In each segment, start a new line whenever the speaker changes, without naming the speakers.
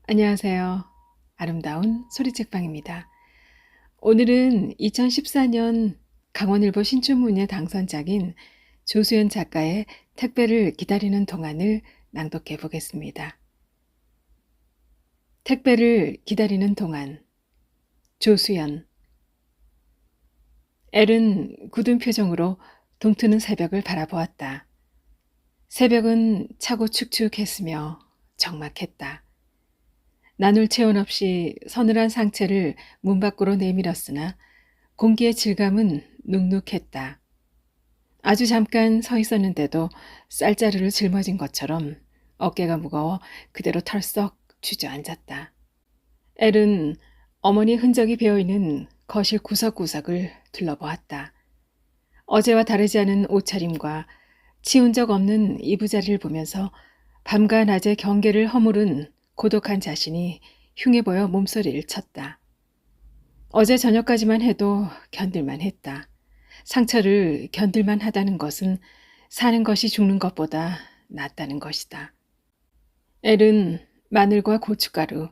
안녕하세요. 아름다운 소리책방입니다. 오늘은 2014년 강원일보 신춘문예 당선작인 조수연 작가의 택배를 기다리는 동안을 낭독해 보겠습니다. 택배를 기다리는 동안. 조수연. 엘은 굳은 표정으로 동트는 새벽을 바라보았다. 새벽은 차고 축축했으며 적막했다. 나눌 체온 없이 서늘한 상체를 문 밖으로 내밀었으나 공기의 질감은 눅눅했다. 아주 잠깐 서 있었는데도 쌀자루를 짊어진 것처럼 어깨가 무거워 그대로 털썩 주저앉았다. 엘은 어머니 흔적이 배어있는 거실 구석구석을 둘러보았다. 어제와 다르지 않은 옷차림과 치운 적 없는 이부자리를 보면서 밤과 낮의 경계를 허무른 고독한 자신이 흉해 보여 몸소리를 쳤다. 어제 저녁까지만 해도 견딜만 했다. 상처를 견딜만 하다는 것은 사는 것이 죽는 것보다 낫다는 것이다. 엘은 마늘과 고춧가루,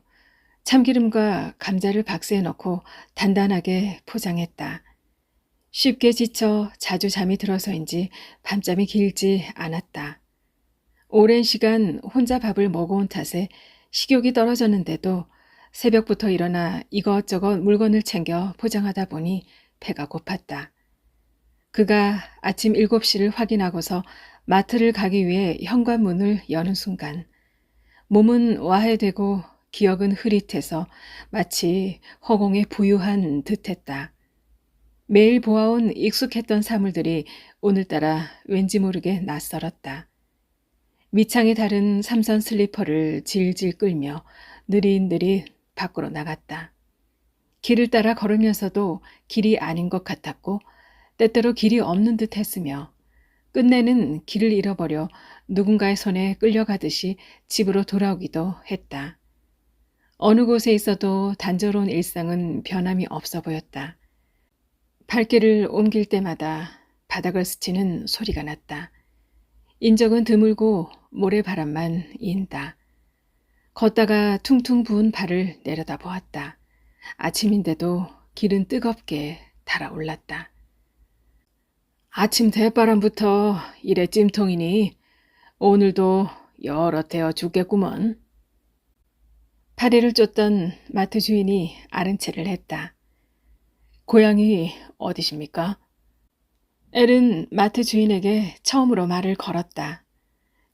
참기름과 감자를 박스에 넣고 단단하게 포장했다. 쉽게 지쳐 자주 잠이 들어서인지 밤잠이 길지 않았다. 오랜 시간 혼자 밥을 먹어온 탓에 식욕이 떨어졌는데도 새벽부터 일어나 이것저것 물건을 챙겨 포장하다 보니 배가 고팠다. 그가 아침 7시를 확인하고서 마트를 가기 위해 현관문을 여는 순간 몸은 와해되고 기억은 흐릿해서 마치 허공에 부유한 듯했다. 매일 보아온 익숙했던 사물들이 오늘따라 왠지 모르게 낯설었다. 밑창이 다른 삼선 슬리퍼를 질질 끌며 느릿느릿 밖으로 나갔다. 길을 따라 걸으면서도 길이 아닌 것 같았고 때때로 길이 없는 듯 했으며 끝내는 길을 잃어버려 누군가의 손에 끌려가듯이 집으로 돌아오기도 했다. 어느 곳에 있어도 단조로운 일상은 변함이 없어 보였다. 발길을 옮길 때마다 바닥을 스치는 소리가 났다. 인적은 드물고 모래바람만 인다. 걷다가 퉁퉁 부은 발을 내려다 보았다. 아침인데도 길은 뜨겁게 달아올랐다. 아침 대바람부터 이래 찜통이니 오늘도 여러 태워 죽겠구먼. 파리를 쫓던 마트 주인이 아른 체를 했다. 고향이 어디십니까? 엘은 마트 주인에게 처음으로 말을 걸었다.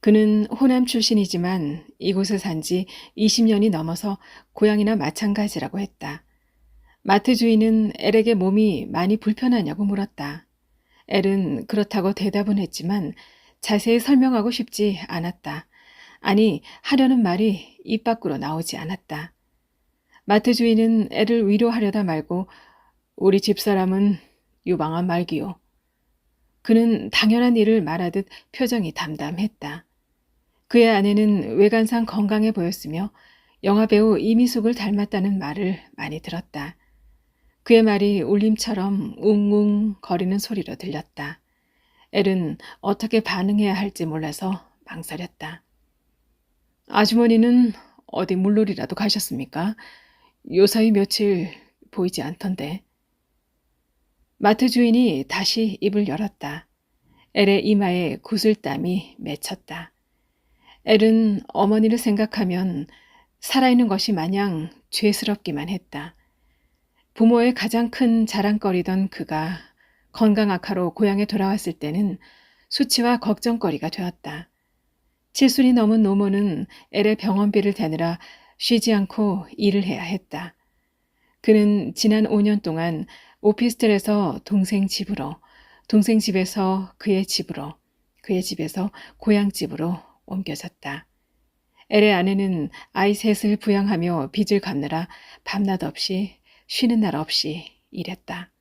그는 호남 출신이지만 이곳에 산 지 20년이 넘어서 고향이나 마찬가지라고 했다. 마트 주인은 엘에게 몸이 많이 불편하냐고 물었다. 엘은 그렇다고 대답은 했지만 자세히 설명하고 싶지 않았다. 아니, 하려는 말이 입 밖으로 나오지 않았다. 마트 주인은 엘을 위로하려다 말고 우리 집사람은 유방암 말기요. 그는 당연한 일을 말하듯 표정이 담담했다. 그의 아내는 외관상 건강해 보였으며 영화배우 이미숙을 닮았다는 말을 많이 들었다. 그의 말이 울림처럼 웅웅 거리는 소리로 들렸다. 엘은 어떻게 반응해야 할지 몰라서 망설였다. 아주머니는 어디 물놀이라도 가셨습니까? 요사이 며칠 보이지 않던데. 마트 주인이 다시 입을 열었다. 엘의 이마에 구슬땀이 맺혔다. 엘은 어머니를 생각하면 살아있는 것이 마냥 죄스럽기만 했다. 부모의 가장 큰 자랑거리던 그가 건강 악화로 고향에 돌아왔을 때는 수치와 걱정거리가 되었다. 70이 넘은 노모는 엘의 병원비를 대느라 쉬지 않고 일을 해야 했다. 그는 지난 5년 동안 오피스텔에서 동생 집으로, 동생 집에서 그의 집으로, 그의 집에서 고향 집으로 옮겨졌다. 엘의 아내는 아이 셋을 부양하며 빚을 갚느라 밤낮 없이 쉬는 날 없이 일했다.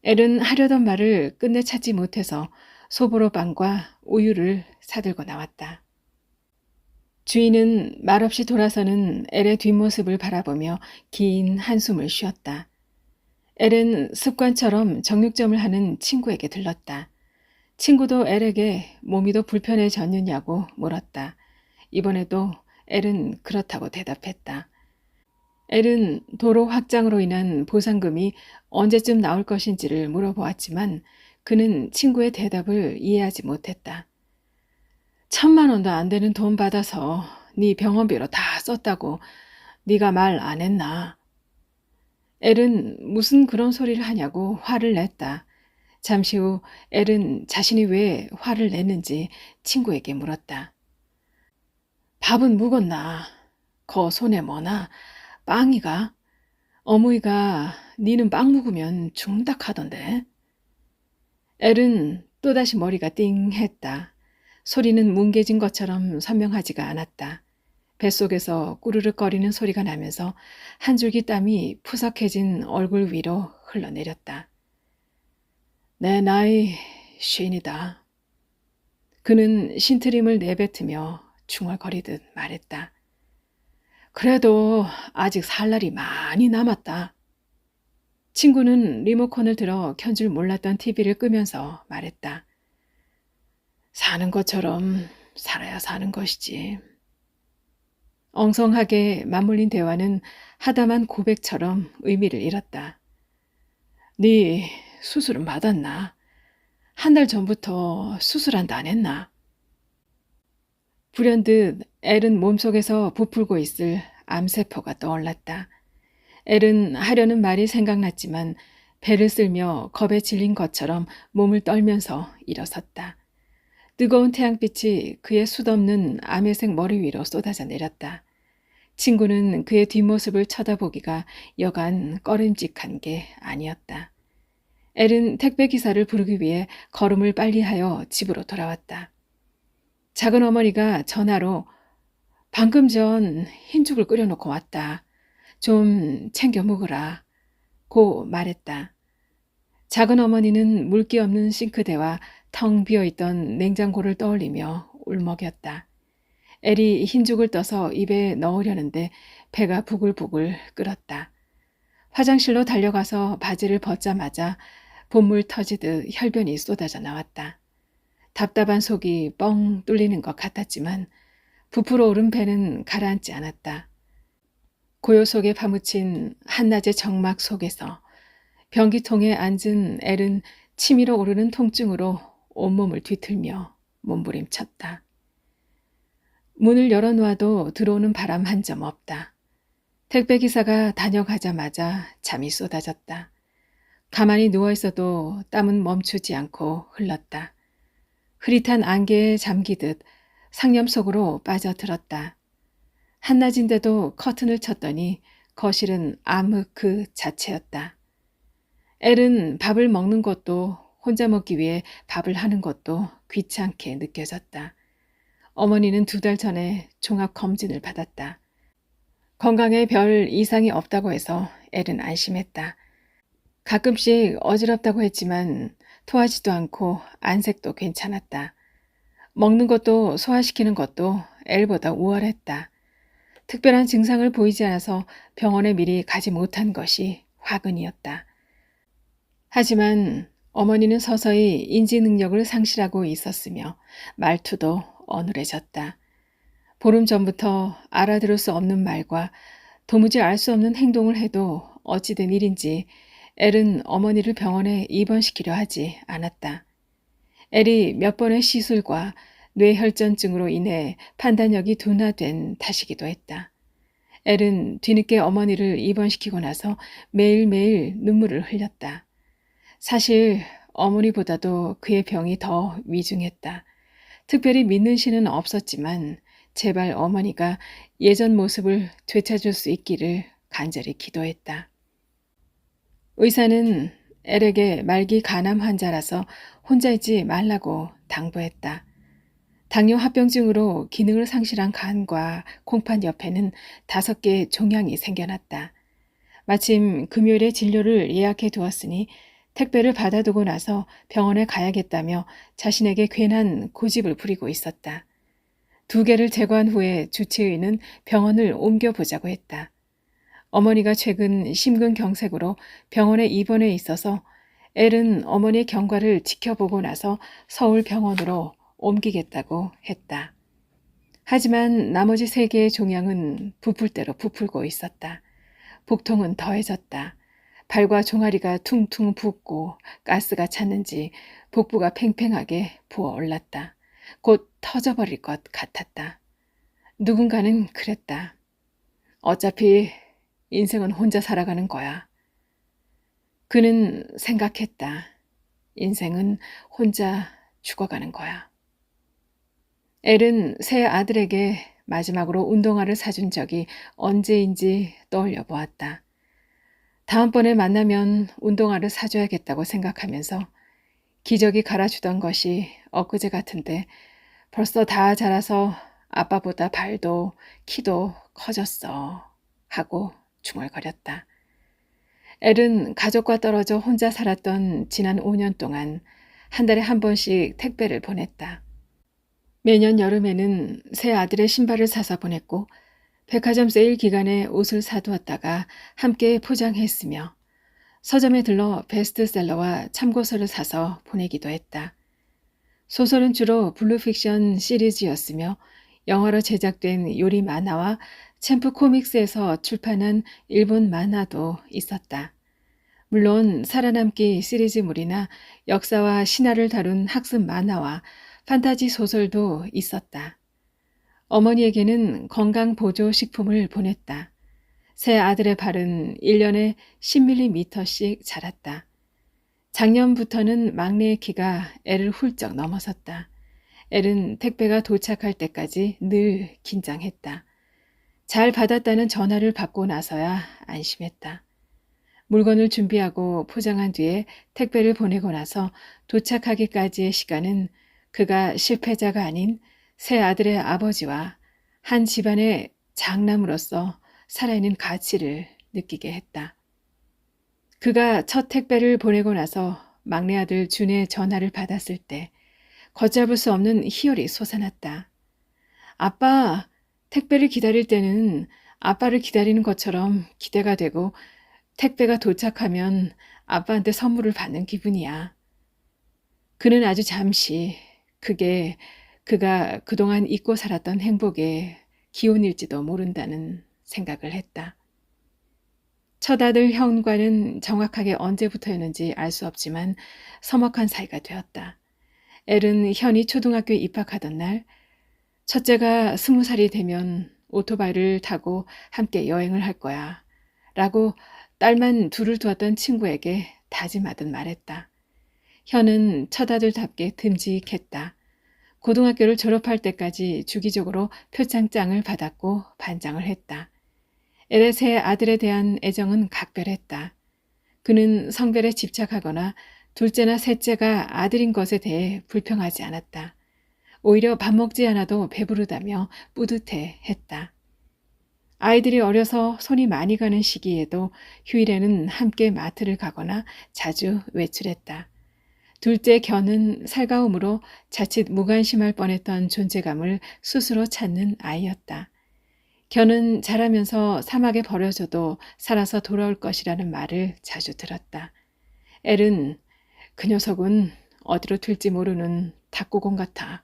엘은 하려던 말을 끝내 찾지 못해서 소보로빵과 우유를 사들고 나왔다. 주인은 말없이 돌아서는 엘의 뒷모습을 바라보며 긴 한숨을 쉬었다. 엘은 습관처럼 정육점을 하는 친구에게 들렀다. 친구도 엘에게 몸이 더 불편해졌느냐고 물었다. 이번에도 엘은 그렇다고 대답했다. 엘은 도로 확장으로 인한 보상금이 언제쯤 나올 것인지를 물어보았지만 그는 친구의 대답을 이해하지 못했다. 1,000만 원도 안 되는 돈 받아서 네 병원비로 다 썼다고 네가 말 안 했나? 엘은 무슨 그런 소리를 하냐고 화를 냈다. 잠시 후 엘은 자신이 왜 화를 냈는지 친구에게 물었다. 밥은 묵었나? 거 손에 뭐나? 빵이가? 어머니가 니는 빵 묵으면 죽는다 하던데. 엘은 또다시 머리가 띵했다. 소리는 뭉개진 것처럼 선명하지가 않았다. 뱃속에서 꾸르륵거리는 소리가 나면서 한 줄기 땀이 푸석해진 얼굴 위로 흘러내렸다. 내 나이 50이다. 그는 신트림을 내뱉으며 중얼거리듯 말했다. 그래도 아직 살 날이 많이 남았다. 친구는 리모컨을 들어 켠 줄 몰랐던 TV를 끄면서 말했다. 사는 것처럼 살아야 사는 것이지. 엉성하게 맞물린 대화는 하다만 고백처럼 의미를 잃었다. 네 수술은 받았나? 한 달 전부터 수술한다 안 했나? 불현듯 엘은 몸속에서 부풀고 있을 암세포가 떠올랐다. 엘은 하려는 말이 생각났지만 배를 쓸며 겁에 질린 것처럼 몸을 떨면서 일어섰다. 뜨거운 태양빛이 그의 숱없는 아메색 머리 위로 쏟아져 내렸다. 친구는 그의 뒷모습을 쳐다보기가 여간 꺼림직한 게 아니었다. 엘은 택배기사를 부르기 위해 걸음을 빨리하여 집으로 돌아왔다. 작은 어머니가 전화로 방금 전 흰죽을 끓여놓고 왔다. 좀 챙겨 먹으라. 고 말했다. 작은 어머니는 물기 없는 싱크대와 텅 비어있던 냉장고를 떠올리며 울먹였다. 엘이 흰죽을 떠서 입에 넣으려는데 배가 부글부글 끓었다. 화장실로 달려가서 바지를 벗자마자 봇물 터지듯 혈변이 쏟아져 나왔다. 답답한 속이 뻥 뚫리는 것 같았지만 부풀어 오른 배는 가라앉지 않았다. 고요 속에 파묻힌 한낮의 정막 속에서 변기통에 앉은 엘은 치밀어 오르는 통증으로 온몸을 뒤틀며 몸부림쳤다. 문을 열어놓아도 들어오는 바람 한 점 없다. 택배기사가 다녀가자마자 잠이 쏟아졌다. 가만히 누워있어도 땀은 멈추지 않고 흘렀다. 흐릿한 안개에 잠기듯 상념 속으로 빠져들었다. 한낮인데도 커튼을 쳤더니 거실은 암흑 그 자체였다. 엘은 밥을 먹는 것도 혼자 먹기 위해 밥을 하는 것도 귀찮게 느껴졌다. 어머니는 2달 전에 종합검진을 받았다. 건강에 별 이상이 없다고 해서 엘은 안심했다. 가끔씩 어지럽다고 했지만 토하지도 않고 안색도 괜찮았다. 먹는 것도 소화시키는 것도 엘보다 우월했다. 특별한 증상을 보이지 않아서 병원에 미리 가지 못한 것이 화근이었다. 하지만 어머니는 서서히 인지 능력을 상실하고 있었으며 말투도 어눌해졌다. 보름 전부터 알아들을 수 없는 말과 도무지 알 수 없는 행동을 해도 어찌된 일인지 엘은 어머니를 병원에 입원시키려 하지 않았다. 엘이 몇 번의 시술과 뇌혈전증으로 인해 판단력이 둔화된 탓이기도 했다. 엘은 뒤늦게 어머니를 입원시키고 나서 매일매일 눈물을 흘렸다. 사실 어머니보다도 그의 병이 더 위중했다. 특별히 믿는 신은 없었지만 제발 어머니가 예전 모습을 되찾을 수 있기를 간절히 기도했다. 의사는 엘에게 말기 간암 환자라서 혼자 있지 말라고 당부했다. 당뇨 합병증으로 기능을 상실한 간과 콩팥 옆에는 5개의 종양이 생겨났다. 마침 금요일에 진료를 예약해 두었으니 택배를 받아두고 나서 병원에 가야겠다며 자신에게 괜한 고집을 부리고 있었다. 2개를 제거한 후에 주치의는 병원을 옮겨보자고 했다. 어머니가 최근 심근경색으로 병원에 입원해 있어서 엘은 어머니의 경과를 지켜보고 나서 서울 병원으로 옮기겠다고 했다. 하지만 나머지 3개의 종양은 부풀 대로 부풀고 있었다. 복통은 더해졌다. 발과 종아리가 퉁퉁 붓고 가스가 찼는지 복부가 팽팽하게 부어올랐다. 곧 터져버릴 것 같았다. 누군가는 그랬다. 어차피 인생은 혼자 살아가는 거야. 그는 생각했다. 인생은 혼자 죽어가는 거야. 엘은 새 아들에게 마지막으로 운동화를 사준 적이 언제인지 떠올려 보았다. 다음번에 만나면 운동화를 사줘야겠다고 생각하면서 기저귀 갈아주던 것이 엊그제 같은데 벌써 다 자라서 아빠보다 발도 키도 커졌어 하고 중얼거렸다. 엘은 가족과 떨어져 혼자 살았던 지난 5년 동안 한 달에 한 번씩 택배를 보냈다. 매년 여름에는 새 아들의 신발을 사서 보냈고 백화점 세일 기간에 옷을 사두었다가 함께 포장했으며 서점에 들러 베스트셀러와 참고서를 사서 보내기도 했다. 소설은 주로 블루픽션 시리즈였으며 영화로 제작된 요리 만화와 챔프 코믹스에서 출판한 일본 만화도 있었다. 물론 살아남기 시리즈물이나 역사와 신화를 다룬 학습 만화와 판타지 소설도 있었다. 어머니에게는 건강보조식품을 보냈다. 새 아들의 발은 1년에 10mm씩 자랐다. 작년부터는 막내의 키가 엘을 훌쩍 넘어섰다. 엘은 택배가 도착할 때까지 늘 긴장했다. 잘 받았다는 전화를 받고 나서야 안심했다. 물건을 준비하고 포장한 뒤에 택배를 보내고 나서 도착하기까지의 시간은 그가 실패자가 아닌 새 아들의 아버지와 한 집안의 장남으로서 살아있는 가치를 느끼게 했다. 그가 첫 택배를 보내고 나서 막내 아들 준의 전화를 받았을 때 걷잡을 수 없는 희열이 솟아났다. 아빠, 택배를 기다릴 때는 아빠를 기다리는 것처럼 기대가 되고 택배가 도착하면 아빠한테 선물을 받는 기분이야. 그는 아주 잠시 그게 그가 그동안 잊고 살았던 행복의 기운일지도 모른다는 생각을 했다. 첫 아들 현과는 정확하게 언제부터였는지 알 수 없지만 서먹한 사이가 되었다. 엘은 현이 초등학교에 입학하던 날 첫째가 20살이 되면 오토바이를 타고 함께 여행을 할 거야 라고 딸만 둘을 두었던 친구에게 다짐하듯 말했다. 현은 첫 아들답게 듬직했다. 고등학교를 졸업할 때까지 주기적으로 표창장을 받았고 반장을 했다. 엘의 새 아들에 대한 애정은 각별했다. 그는 성별에 집착하거나 둘째나 셋째가 아들인 것에 대해 불평하지 않았다. 오히려 밥 먹지 않아도 배부르다며 뿌듯해 했다. 아이들이 어려서 손이 많이 가는 시기에도 휴일에는 함께 마트를 가거나 자주 외출했다. 둘째 견은 살가움으로 자칫 무관심할 뻔했던 존재감을 스스로 찾는 아이였다. 견은 자라면서 사막에 버려져도 살아서 돌아올 것이라는 말을 자주 들었다. 엘은 그 녀석은 어디로 튈지 모르는 탁구공 같아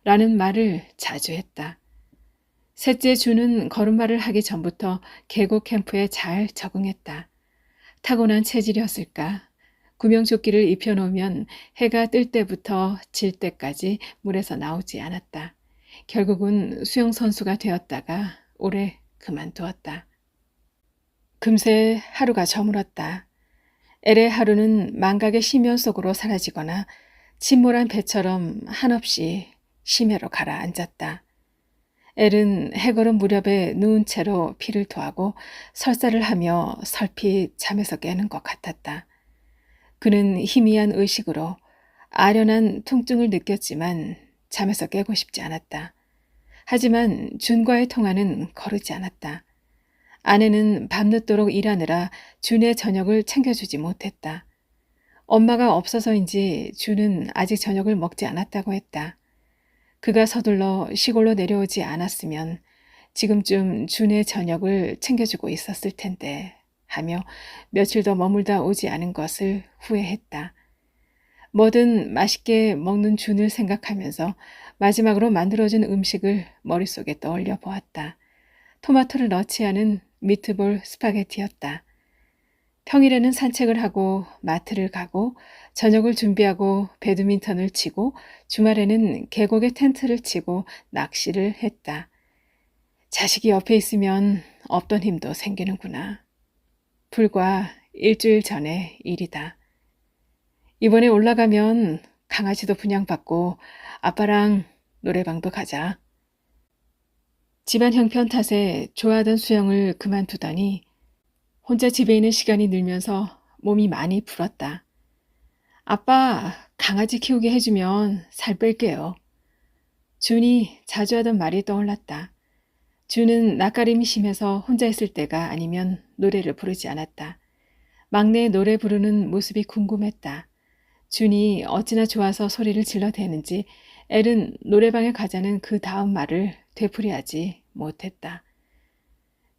라는 말을 자주 했다. 셋째 주는 걸음마를 하기 전부터 계곡 캠프에 잘 적응했다. 타고난 체질이었을까? 구명조끼를 입혀놓으면 해가 뜰 때부터 질 때까지 물에서 나오지 않았다. 결국은 수영선수가 되었다가 올해 그만두었다. 금세 하루가 저물었다. 엘의 하루는 망각의 심연 속으로 사라지거나 침몰한 배처럼 한없이 심해로 가라앉았다. 엘은 해걸음 무렵에 누운 채로 피를 토하고 설사를 하며 설핏 잠에서 깨는 것 같았다. 그는 희미한 의식으로 아련한 통증을 느꼈지만 잠에서 깨고 싶지 않았다. 하지만 준과의 통화는 거르지 않았다. 아내는 밤늦도록 일하느라 준의 저녁을 챙겨주지 못했다. 엄마가 없어서인지 준은 아직 저녁을 먹지 않았다고 했다. 그가 서둘러 시골로 내려오지 않았으면 지금쯤 준의 저녁을 챙겨주고 있었을 텐데 하며 며칠 더 머물다 오지 않은 것을 후회했다. 뭐든 맛있게 먹는 준을 생각하면서 마지막으로 만들어준 음식을 머릿속에 떠올려 보았다. 토마토를 넣지 않은 미트볼 스파게티였다. 평일에는 산책을 하고 마트를 가고 저녁을 준비하고 배드민턴을 치고 주말에는 계곡에 텐트를 치고 낚시를 했다. 자식이 옆에 있으면 없던 힘도 생기는구나. 불과 일주일 전의 일이다. 이번에 올라가면 강아지도 분양받고 아빠랑 노래방도 가자. 집안 형편 탓에 좋아하던 수영을 그만두다니 혼자 집에 있는 시간이 늘면서 몸이 많이 불었다. 아빠, 강아지 키우게 해주면 살 뺄게요. 준이 자주 하던 말이 떠올랐다. 준은 낯가림이 심해서 혼자 있을 때가 아니면 노래를 부르지 않았다. 막내의 노래 부르는 모습이 궁금했다. 준이 어찌나 좋아서 소리를 질러대는지 엘은 노래방에 가자는 그 다음 말을 되풀이하지 못했다.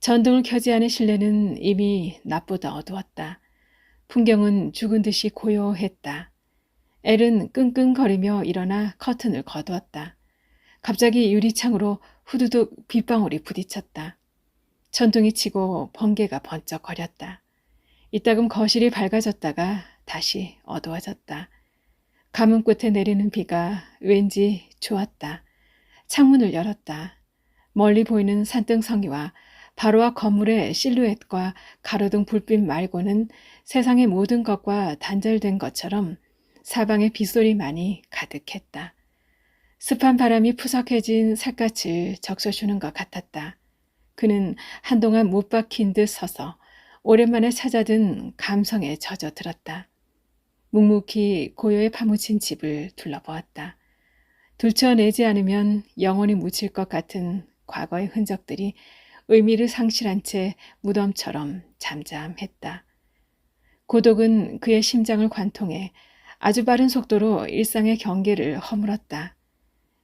전등을 켜지 않은 실내는 이미 낮보다 어두웠다. 풍경은 죽은 듯이 고요했다. 엘은 끙끙거리며 일어나 커튼을 거두었다. 갑자기 유리창으로 후두둑 빗방울이 부딪혔다. 천둥이 치고 번개가 번쩍거렸다. 이따금 거실이 밝아졌다가 다시 어두워졌다. 가문 끝에 내리는 비가 왠지 좋았다. 창문을 열었다. 멀리 보이는 산등성이와 바로 앞 건물의 실루엣과 가로등 불빛 말고는 세상의 모든 것과 단절된 것처럼 사방에 빗소리만이 가득했다. 습한 바람이 푸석해진 살갗을 적셔주는 것 같았다. 그는 한동안 못 박힌 듯 서서 오랜만에 찾아든 감성에 젖어들었다. 묵묵히 고요에 파묻힌 집을 둘러보았다. 들춰내지 않으면 영원히 묻힐 것 같은 과거의 흔적들이 의미를 상실한 채 무덤처럼 잠잠했다. 고독은 그의 심장을 관통해 아주 빠른 속도로 일상의 경계를 허물었다.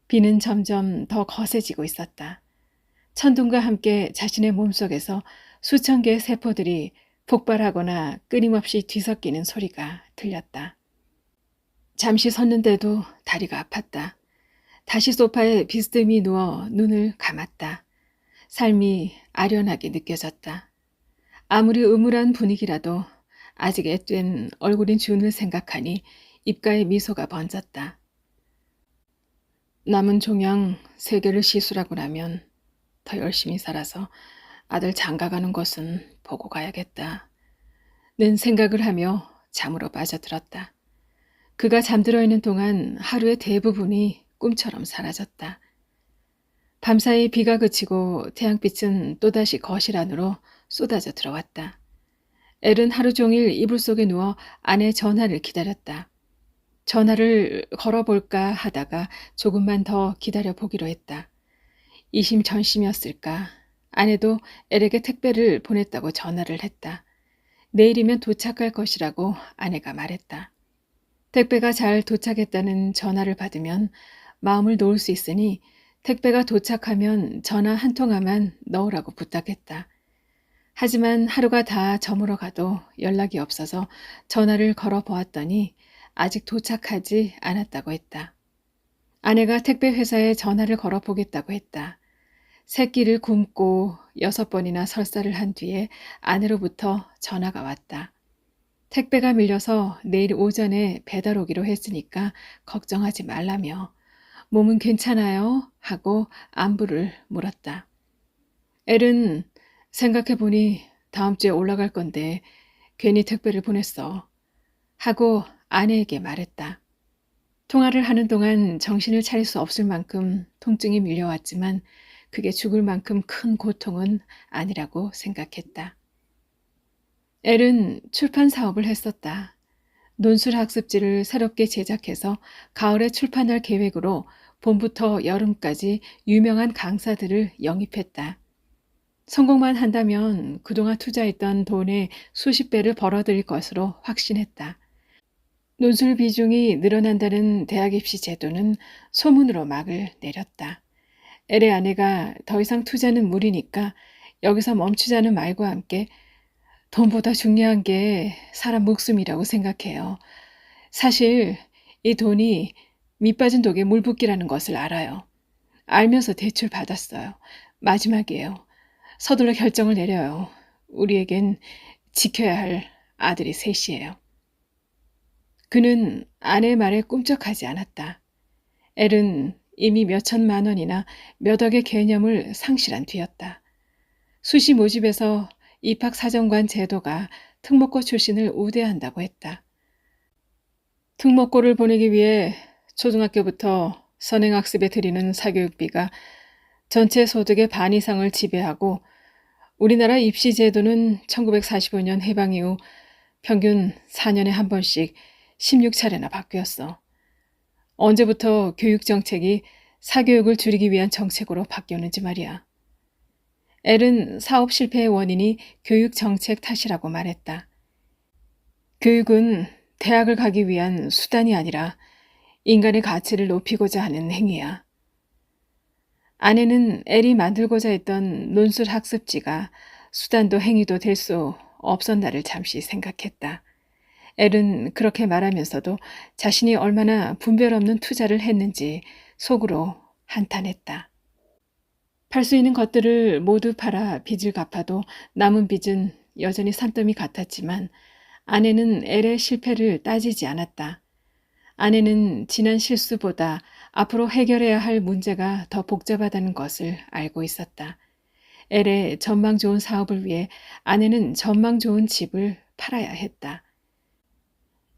비는 점점 더 거세지고 있었다. 천둥과 함께 자신의 몸속에서 수천 개의 세포들이 폭발하거나 끊임없이 뒤섞이는 소리가 들렸다. 잠시 섰는데도 다리가 아팠다. 다시 소파에 비스듬히 누워 눈을 감았다. 삶이 아련하게 느껴졌다. 아무리 음울한 분위기라도 아직 앳된 얼굴인 준을 생각하니 입가에 미소가 번졌다. 남은 종양 3개를 시술하고 나면 더 열심히 살아서 아들 장가가는 것은 보고 가야겠다. 는 생각을 하며 잠으로 빠져들었다. 그가 잠들어 있는 동안 하루의 대부분이 꿈처럼 사라졌다. 밤사이 비가 그치고 태양빛은 또다시 거실 안으로 쏟아져 들어왔다. 엘은 하루 종일 이불 속에 누워 아내 전화를 기다렸다. 전화를 걸어볼까 하다가 조금만 더 기다려보기로 했다. 이심전심이었을까. 아내도 엘에게 택배를 보냈다고 전화를 했다. 내일이면 도착할 것이라고 아내가 말했다. 택배가 잘 도착했다는 전화를 받으면 마음을 놓을 수 있으니 택배가 도착하면 전화 한 통화만 넣으라고 부탁했다. 하지만 하루가 다 저물어 가도 연락이 없어서 전화를 걸어 보았더니 아직 도착하지 않았다고 했다. 아내가 택배 회사에 전화를 걸어 보겠다고 했다. 새끼를 굶고 6번이나 설사를 한 뒤에 아내로부터 전화가 왔다. 택배가 밀려서 내일 오전에 배달 오기로 했으니까 걱정하지 말라며 몸은 괜찮아요? 하고 안부를 물었다. 엘은 생각해보니 다음 주에 올라갈 건데 괜히 택배를 보냈어. 하고 아내에게 말했다. 통화를 하는 동안 정신을 차릴 수 없을 만큼 통증이 밀려왔지만 그게 죽을 만큼 큰 고통은 아니라고 생각했다. 엘은 출판 사업을 했었다. 논술 학습지를 새롭게 제작해서 가을에 출판할 계획으로 봄부터 여름까지 유명한 강사들을 영입했다. 성공만 한다면 그동안 투자했던 돈의 수십 배를 벌어들일 것으로 확신했다. 논술 비중이 늘어난다는 대학 입시 제도는 소문으로 막을 내렸다. 엘의 아내가 더 이상 투자는 무리니까 여기서 멈추자는 말과 함께 돈보다 중요한 게 사람 목숨이라고 생각해요. 사실 이 돈이 밑빠진 독에 물 붓기라는 것을 알아요. 알면서 대출 받았어요. 마지막이에요. 서둘러 결정을 내려요. 우리에겐 지켜야 할 아들이 셋이에요. 그는 아내의 말에 꿈쩍하지 않았다. 엘은 이미 몇 천만 원이나 몇 억의 개념을 상실한 뒤였다. 수시 모집에서 입학사정관 제도가 특목고 출신을 우대한다고 했다. 특목고를 보내기 위해 초등학교부터 선행학습에 들이는 사교육비가 전체 소득의 반 이상을 지배하고 우리나라 입시 제도는 1945년 해방 이후 평균 4년에 한 번씩 16차례나 바뀌었어. 언제부터 교육 정책이 사교육을 줄이기 위한 정책으로 바뀌었는지 말이야. 엘은 사업 실패의 원인이 교육 정책 탓이라고 말했다. 교육은 대학을 가기 위한 수단이 아니라 인간의 가치를 높이고자 하는 행위야. 아내는 엘이 만들고자 했던 논술 학습지가 수단도 행위도 될 수 없었나를 잠시 생각했다. 엘은 그렇게 말하면서도 자신이 얼마나 분별 없는 투자를 했는지 속으로 한탄했다. 팔 수 있는 것들을 모두 팔아 빚을 갚아도 남은 빚은 여전히 산더미 같았지만 아내는 엘의 실패를 따지지 않았다. 아내는 지난 실수보다 앞으로 해결해야 할 문제가 더 복잡하다는 것을 알고 있었다. 엘의 전망 좋은 사업을 위해 아내는 전망 좋은 집을 팔아야 했다.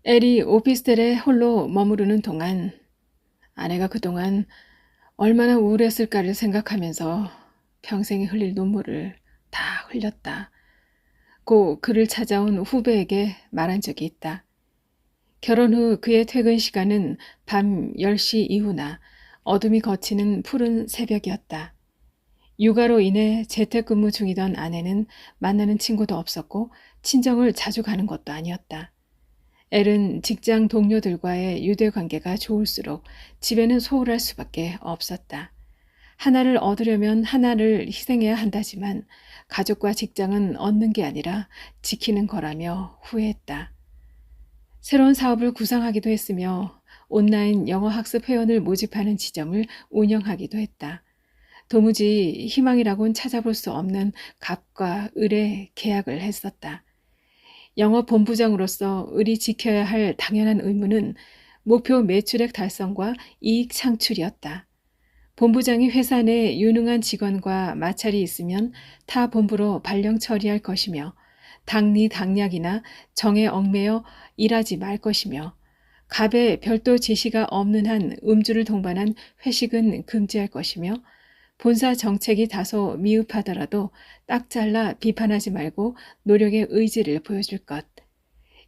엘이 오피스텔에 홀로 머무르는 동안 아내가 그동안 얼마나 우울했을까를 생각하면서 평생에 흘릴 눈물을 다 흘렸다. 고 그를 찾아온 후배에게 말한 적이 있다. 결혼 후 그의 퇴근 시간은 밤 10시 이후나 어둠이 걷히는 푸른 새벽이었다. 육아로 인해 재택근무 중이던 아내는 만나는 친구도 없었고 친정을 자주 가는 것도 아니었다. 엘은 직장 동료들과의 유대관계가 좋을수록 집에는 소홀할 수밖에 없었다. 하나를 얻으려면 하나를 희생해야 한다지만 가족과 직장은 얻는 게 아니라 지키는 거라며 후회했다. 새로운 사업을 구상하기도 했으며 온라인 영어 학습 회원을 모집하는 지점을 운영하기도 했다. 도무지 희망이라고는 찾아볼 수 없는 갑과 을의 계약을 했었다. 영업 본부장으로서 을이 지켜야 할 당연한 의무는 목표 매출액 달성과 이익 창출이었다. 본부장이 회사 내 유능한 직원과 마찰이 있으면 타 본부로 발령 처리할 것이며 당리당략이나 정에 얽매여 일하지 말 것이며 갑에 별도 지시가 없는 한 음주를 동반한 회식은 금지할 것이며 본사 정책이 다소 미흡하더라도 딱 잘라 비판하지 말고 노력의 의지를 보여줄 것.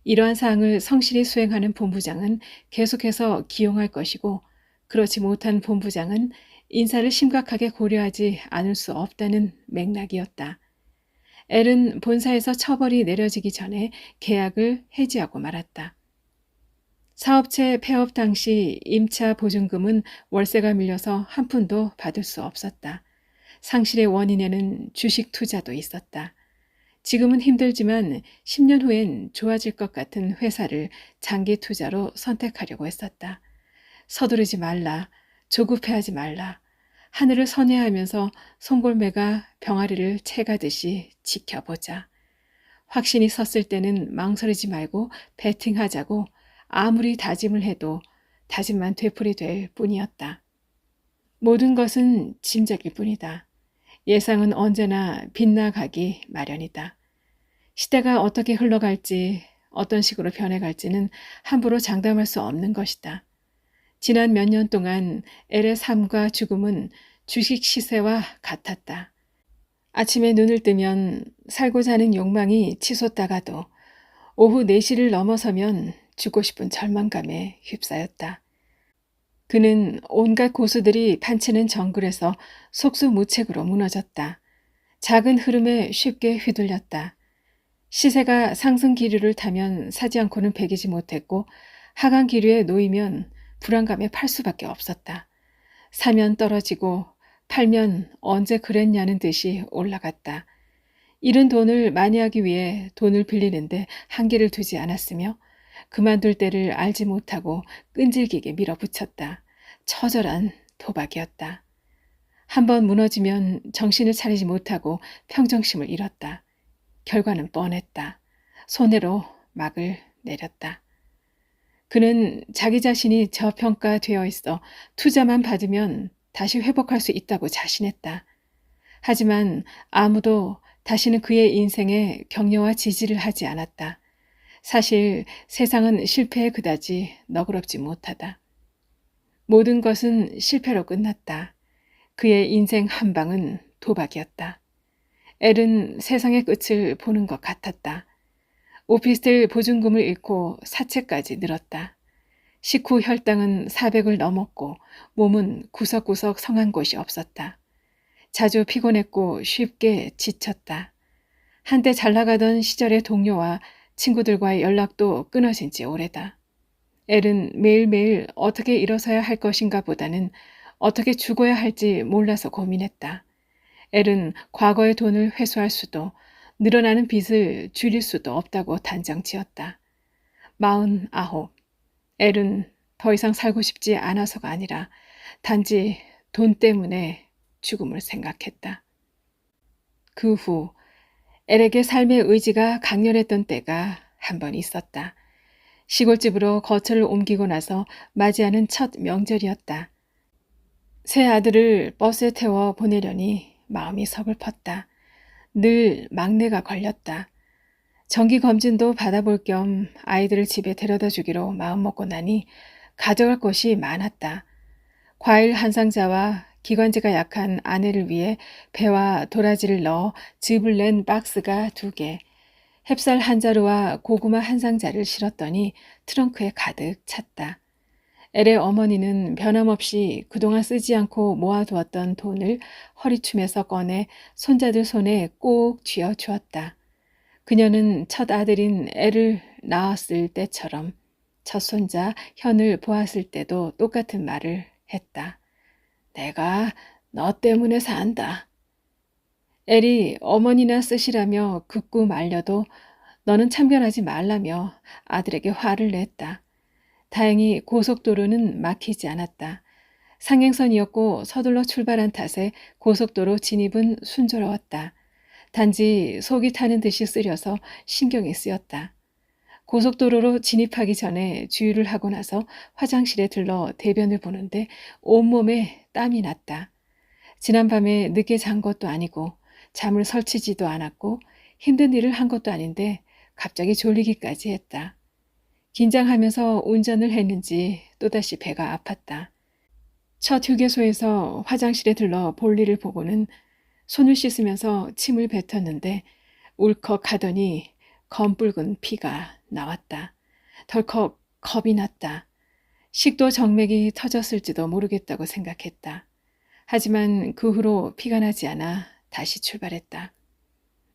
이러한 사항을 성실히 수행하는 본부장은 계속해서 기용할 것이고 그렇지 못한 본부장은 인사를 심각하게 고려하지 않을 수 없다는 맥락이었다. 엘은 본사에서 처벌이 내려지기 전에 계약을 해지하고 말았다. 사업체 폐업 당시 임차 보증금은 월세가 밀려서 한 푼도 받을 수 없었다. 상실의 원인에는 주식 투자도 있었다. 지금은 힘들지만 10년 후엔 좋아질 것 같은 회사를 장기 투자로 선택하려고 했었다. 서두르지 말라, 조급해하지 말라. 하늘을 선회하면서 송골매가 병아리를 채가듯이 지켜보자. 확신이 섰을 때는 망설이지 말고 배팅하자고 아무리 다짐을 해도 다짐만 되풀이될 뿐이었다. 모든 것은 짐작일 뿐이다. 예상은 언제나 빗나가기 마련이다. 시대가 어떻게 흘러갈지, 어떤 식으로 변해갈지는 함부로 장담할 수 없는 것이다. 지난 몇 년 동안 엘의 삶과 죽음은 주식 시세와 같았다. 아침에 눈을 뜨면 살고자 하는 욕망이 치솟다가도 오후 4시를 넘어서면 죽고 싶은 절망감에 휩싸였다. 그는 온갖 고수들이 판치는 정글에서 속수무책으로 무너졌다. 작은 흐름에 쉽게 휘둘렸다. 시세가 상승 기류를 타면 사지 않고는 배기지 못했고 하강 기류에 놓이면 불안감에 팔 수밖에 없었다. 사면 떨어지고 팔면 언제 그랬냐는 듯이 올라갔다. 잃은 돈을 만회하기 위해 돈을 빌리는데 한계를 두지 않았으며 그만둘 때를 알지 못하고 끈질기게 밀어붙였다. 처절한 도박이었다. 한번 무너지면 정신을 차리지 못하고 평정심을 잃었다. 결과는 뻔했다. 손해로 막을 내렸다. 그는 자기 자신이 저평가되어 있어 투자만 받으면 다시 회복할 수 있다고 자신했다. 하지만 아무도 다시는 그의 인생에 격려와 지지를 하지 않았다. 사실 세상은 실패에 그다지 너그럽지 못하다. 모든 것은 실패로 끝났다. 그의 인생 한 방은 도박이었다. 엘은 세상의 끝을 보는 것 같았다. 오피스텔 보증금을 잃고 사채까지 늘었다. 식후 혈당은 400을 넘었고 몸은 구석구석 성한 곳이 없었다. 자주 피곤했고 쉽게 지쳤다. 한때 잘 나가던 시절의 동료와 친구들과의 연락도 끊어진 지 오래다. 엘은 매일매일 어떻게 일어서야 할 것인가 보다는 어떻게 죽어야 할지 몰라서 고민했다. 엘은 과거의 돈을 회수할 수도 늘어나는 빚을 줄일 수도 없다고 단정 지었다. 49. 엘은 더 이상 살고 싶지 않아서가 아니라 단지 돈 때문에 죽음을 생각했다. 그 후 엘에게 삶의 의지가 강렬했던 때가 한 번 있었다. 시골집으로 거처를 옮기고 나서 맞이하는 첫 명절이었다. 새 아들을 버스에 태워 보내려니 마음이 서글펐다. 늘 막내가 걸렸다. 정기검진도 받아볼 겸 아이들을 집에 데려다 주기로 마음먹고 나니 가져갈 것이 많았다. 과일 한 상자와 기관지가 약한 아내를 위해 배와 도라지를 넣어 즙을 낸 박스가 2개, 햅쌀 한 자루와 고구마 한 상자를 실었더니 트렁크에 가득 찼다. 엘의 어머니는 변함없이 그동안 쓰지 않고 모아두었던 돈을 허리춤에서 꺼내 손자들 손에 꼭 쥐어주었다. 그녀는 첫 아들인 엘을 낳았을 때처럼 첫 손자 현을 보았을 때도 똑같은 말을 했다. 내가 너 때문에 산다. 엘이 어머니나 쓰시라며 극구 말려도 너는 참견하지 말라며 아들에게 화를 냈다. 다행히 고속도로는 막히지 않았다. 상행선이었고 서둘러 출발한 탓에 고속도로 진입은 순조로웠다. 단지 속이 타는 듯이 쓰려서 신경이 쓰였다. 고속도로로 진입하기 전에 주유를 하고 나서 화장실에 들러 대변을 보는데 온몸에 땀이 났다. 지난밤에 늦게 잔 것도 아니고 잠을 설치지도 않았고 힘든 일을 한 것도 아닌데 갑자기 졸리기까지 했다. 긴장하면서 운전을 했는지 또다시 배가 아팠다. 첫 휴게소에서 화장실에 들러 볼일을 보고는 손을 씻으면서 침을 뱉었는데 울컥하더니 검붉은 피가 나왔다. 덜컥 겁이 났다. 식도 정맥이 터졌을지도 모르겠다고 생각했다. 하지만 그 후로 피가 나지 않아 다시 출발했다.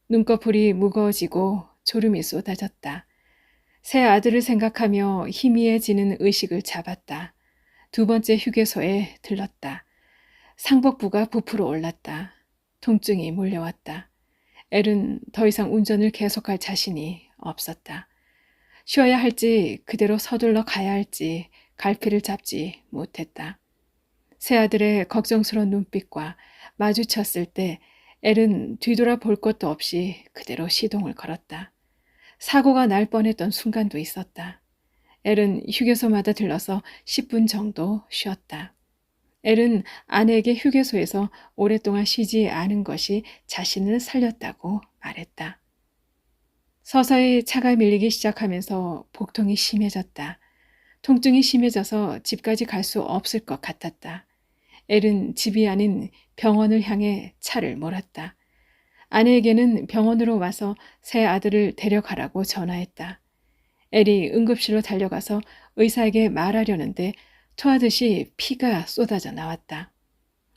눈꺼풀이 무거워지고 졸음이 쏟아졌다. 새 아들을 생각하며 희미해지는 의식을 잡았다. 2번째 휴게소에 들렀다. 상복부가 부풀어 올랐다. 통증이 몰려왔다. 엘은 더 이상 운전을 계속할 자신이 없었다. 쉬어야 할지 그대로 서둘러 가야 할지 갈피를 잡지 못했다. 새아들의 걱정스러운 눈빛과 마주쳤을 때 엘은 뒤돌아 볼 것도 없이 그대로 시동을 걸었다. 사고가 날 뻔했던 순간도 있었다. 엘은 휴게소마다 들러서 10분 정도 쉬었다. 엘은 아내에게 휴게소에서 오랫동안 쉬지 않은 것이 자신을 살렸다고 말했다. 서서히 차가 밀리기 시작하면서 복통이 심해졌다. 통증이 심해져서 집까지 갈 수 없을 것 같았다. 엘은 집이 아닌 병원을 향해 차를 몰았다. 아내에게는 병원으로 와서 새 아들을 데려가라고 전화했다. 엘이 응급실로 달려가서 의사에게 말하려는데 토하듯이 피가 쏟아져 나왔다.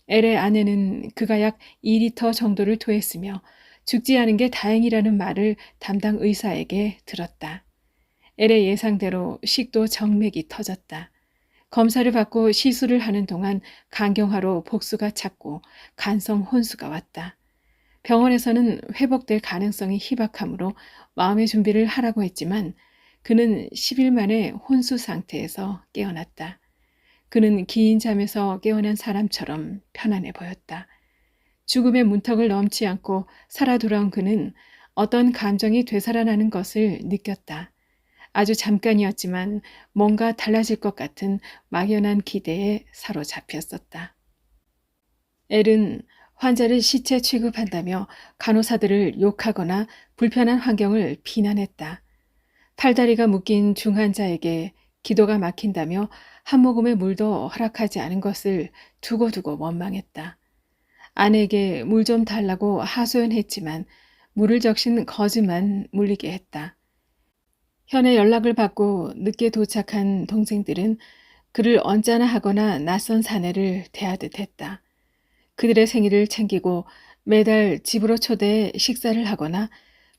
엘의 아내는 그가 약 2리터 정도를 토했으며 죽지 않은 게 다행이라는 말을 담당 의사에게 들었다. 엘의 예상대로 식도 정맥이 터졌다. 검사를 받고 시술을 하는 동안 간경화로 복수가 찼고 간성 혼수가 왔다. 병원에서는 회복될 가능성이 희박하므로 마음의 준비를 하라고 했지만 그는 10일 만에 혼수 상태에서 깨어났다. 그는 긴 잠에서 깨어난 사람처럼 편안해 보였다. 죽음의 문턱을 넘지 않고 살아 돌아온 그는 어떤 감정이 되살아나는 것을 느꼈다. 아주 잠깐이었지만 뭔가 달라질 것 같은 막연한 기대에 사로잡혔었다. 엘은 환자를 시체 취급한다며 간호사들을 욕하거나 불편한 환경을 비난했다. 팔다리가 묶인 중환자에게 기도가 막힌다며 한 모금의 물도 허락하지 않은 것을 두고두고 원망했다. 아내에게 물 좀 달라고 하소연했지만 물을 적신 거즈만 물리게 했다. 현의 연락을 받고 늦게 도착한 동생들은 그를 언짢아 하거나 낯선 사내를 대하듯 했다. 그들의 생일을 챙기고 매달 집으로 초대해 식사를 하거나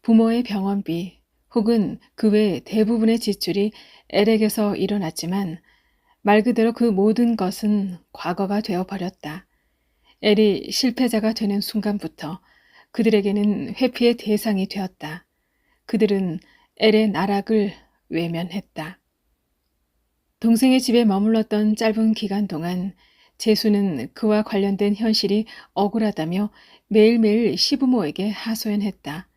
부모의 병원비 혹은 그 외 대부분의 지출이 엘에게서 일어났지만 말 그대로 그 모든 것은 과거가 되어버렸다. 엘이 실패자가 되는 순간부터 그들에게는 회피의 대상이 되었다. 그들은 엘의 나락을 외면했다. 동생의 집에 머물렀던 짧은 기간 동안 재수는 그와 관련된 현실이 억울하다며 매일매일 시부모에게 하소연했다.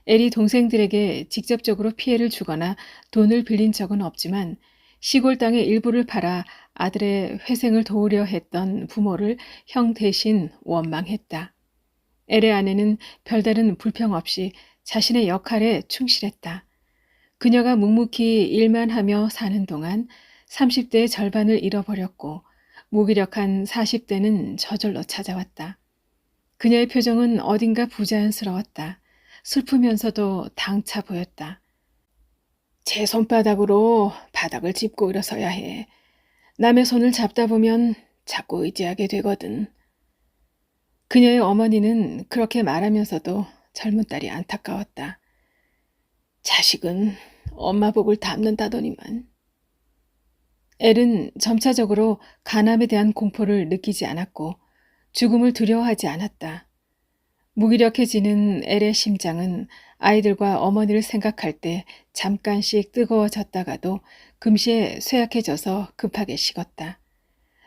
엘이 동생들에게 직접적으로 피해를 주거나 돈을 빌린 적은 없지만 시골 땅의 일부를 팔아 아들의 회생을 도우려 했던 부모를 형 대신 원망했다. 엘의 아내는 별다른 불평 없이 자신의 역할에 충실했다. 그녀가 묵묵히 일만 하며 사는 동안 30대의 절반을 잃어버렸고 무기력한 40대는 저절로 찾아왔다. 그녀의 표정은 어딘가 부자연스러웠다. 슬프면서도 당차 보였다. 제 손바닥으로 바닥을 짚고 일어서야 해. 남의 손을 잡다 보면 자꾸 의지하게 되거든. 그녀의 어머니는 그렇게 말하면서도 젊은 딸이 안타까웠다. 자식은 엄마 복을 닮는다더니만. 엘은 점차적으로 간암에 대한 공포를 느끼지 않았고 죽음을 두려워하지 않았다. 무기력해지는 엘의 심장은 아이들과 어머니를 생각할 때 잠깐씩 뜨거워졌다가도 금시에 쇠약해져서 급하게 식었다.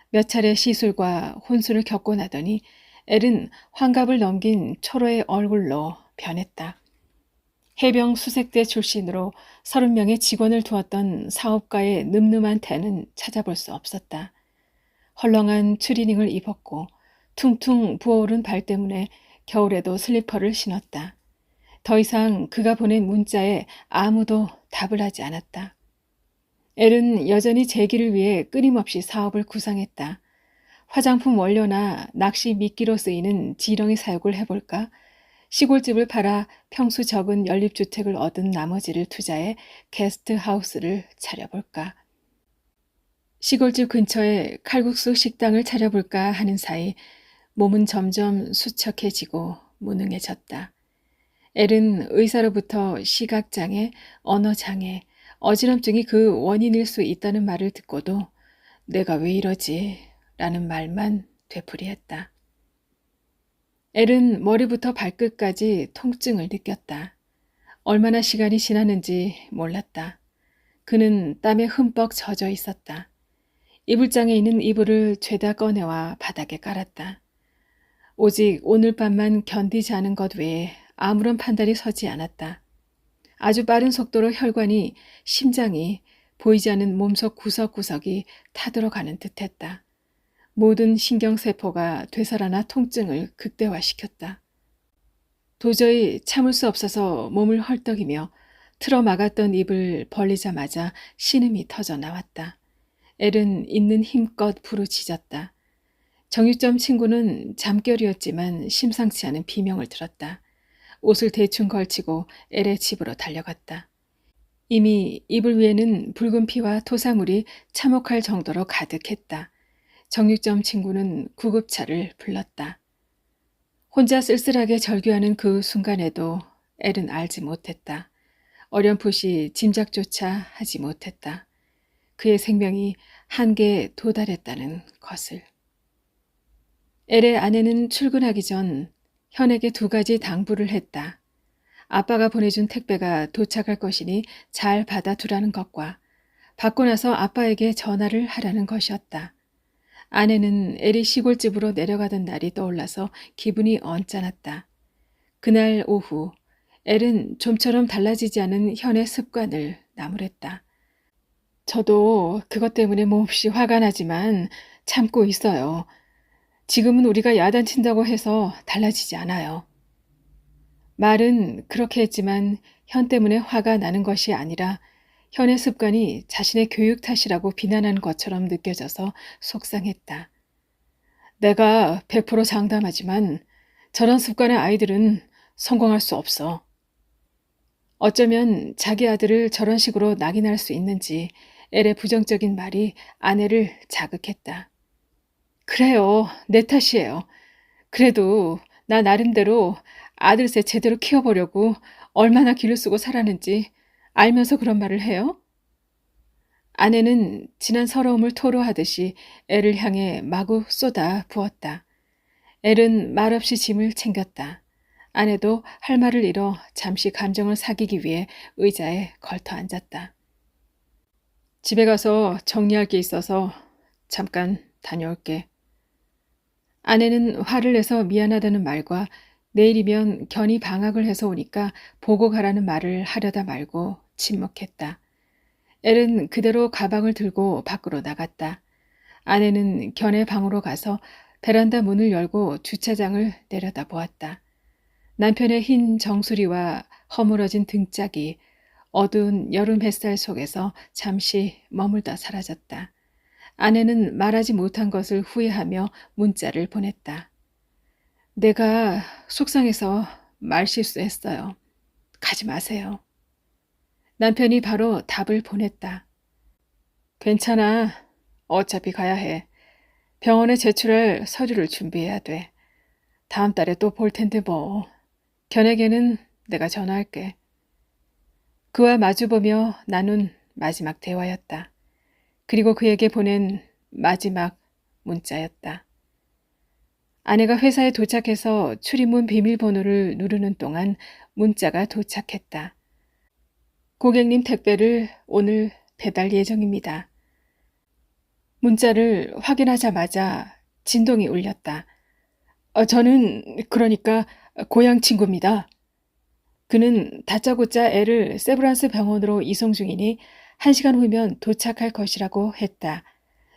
몇 차례 시술과 혼수를 겪고 나더니 엘은 환갑을 넘긴 초로의 얼굴로 변했다. 해병 수색대 출신으로 30명의 직원을 두었던 사업가의 늠름한 태는 찾아볼 수 없었다. 헐렁한 추리닝을 입었고 퉁퉁 부어오른 발 때문에 겨울에도 슬리퍼를 신었다. 더 이상 그가 보낸 문자에 아무도 답을 하지 않았다. 엘은 여전히 재기를 위해 끊임없이 사업을 구상했다. 화장품 원료나 낚시 미끼로 쓰이는 지렁이 사육을 해볼까? 시골집을 팔아 평수 적은 연립주택을 얻은 나머지를 투자해 게스트하우스를 차려볼까? 시골집 근처에 칼국수 식당을 차려볼까 하는 사이 몸은 점점 수척해지고 무능해졌다. 엘은 의사로부터 시각장애, 언어장애, 어지럼증이 그 원인일 수 있다는 말을 듣고도 내가 왜 이러지? 라는 말만 되풀이했다. 엘은 머리부터 발끝까지 통증을 느꼈다. 얼마나 시간이 지났는지 몰랐다. 그는 땀에 흠뻑 젖어 있었다. 이불장에 있는 이불을 죄다 꺼내와 바닥에 깔았다. 오직 오늘 밤만 견디지 않은 것 외에 아무런 판단이 서지 않았다. 아주 빠른 속도로 혈관이, 심장이, 보이지 않는 몸속 구석구석이 타들어가는 듯했다. 모든 신경세포가 되살아나 통증을 극대화시켰다. 도저히 참을 수 없어서 몸을 헐떡이며 틀어 막았던 입을 벌리자마자 신음이 터져 나왔다. 엘은 있는 힘껏 부르짖었다. 정육점 친구는 잠결이었지만 심상치 않은 비명을 들었다. 옷을 대충 걸치고 엘의 집으로 달려갔다. 이미 이불 위에는 붉은 피와 토사물이 참혹할 정도로 가득했다. 정육점 친구는 구급차를 불렀다. 혼자 쓸쓸하게 절규하는 그 순간에도 엘은 알지 못했다. 어렴풋이 짐작조차 하지 못했다. 그의 생명이 한계에 도달했다는 것을. 엘의 아내는 출근하기 전 현에게 2가지 당부를 했다. 아빠가 보내준 택배가 도착할 것이니 잘 받아두라는 것과 받고 나서 아빠에게 전화를 하라는 것이었다. 아내는 엘이 시골집으로 내려가던 날이 떠올라서 기분이 언짢았다. 그날 오후 엘은 좀처럼 달라지지 않은 현의 습관을 나무랬다. 저도 그것 때문에 몹시 화가 나지만 참고 있어요. 지금은 우리가 야단친다고 해서 달라지지 않아요. 말은 그렇게 했지만 현 때문에 화가 나는 것이 아니라 현의 습관이 자신의 교육 탓이라고 비난하는 것처럼 느껴져서 속상했다. 내가 100% 장담하지만 저런 습관의 아이들은 성공할 수 없어. 어쩌면 자기 아들을 저런 식으로 낙인할 수 있는지 엘의 부정적인 말이 아내를 자극했다. 그래요. 내 탓이에요. 그래도 나 나름대로 아들셋 제대로 키워보려고 얼마나 기를 쓰고 살았는지 알면서 그런 말을 해요? 아내는 지난 서러움을 토로하듯이 엘을 향해 마구 쏟아 부었다. 엘은 말없이 짐을 챙겼다. 아내도 할 말을 잃어 잠시 감정을 사귀기 위해 의자에 걸터 앉았다. 집에 가서 정리할 게 있어서 잠깐 다녀올게. 아내는 화를 내서 미안하다는 말과 내일이면 견이 방학을 해서 오니까 보고 가라는 말을 하려다 말고 침묵했다. 엘은 그대로 가방을 들고 밖으로 나갔다. 아내는 견의 방으로 가서 베란다 문을 열고 주차장을 내려다보았다. 남편의 흰 정수리와 허물어진 등짝이 어두운 여름 햇살 속에서 잠시 머물다 사라졌다. 아내는 말하지 못한 것을 후회하며 문자를 보냈다. 내가 속상해서 말실수했어요. 가지 마세요. 남편이 바로 답을 보냈다. 괜찮아. 어차피 가야 해. 병원에 제출할 서류를 준비해야 돼. 다음 달에 또 볼 텐데 뭐. 견에게는 내가 전화할게. 그와 마주보며 나눈 마지막 대화였다. 그리고 그에게 보낸 마지막 문자였다. 아내가 회사에 도착해서 출입문 비밀번호를 누르는 동안 문자가 도착했다. 고객님 택배를 오늘 배달 예정입니다. 문자를 확인하자마자 진동이 울렸다. 저는 그러니까 고향 친구입니다. 그는 다짜고짜 애를 세브란스 병원으로 이송 중이니 1시간 후면 도착할 것이라고 했다.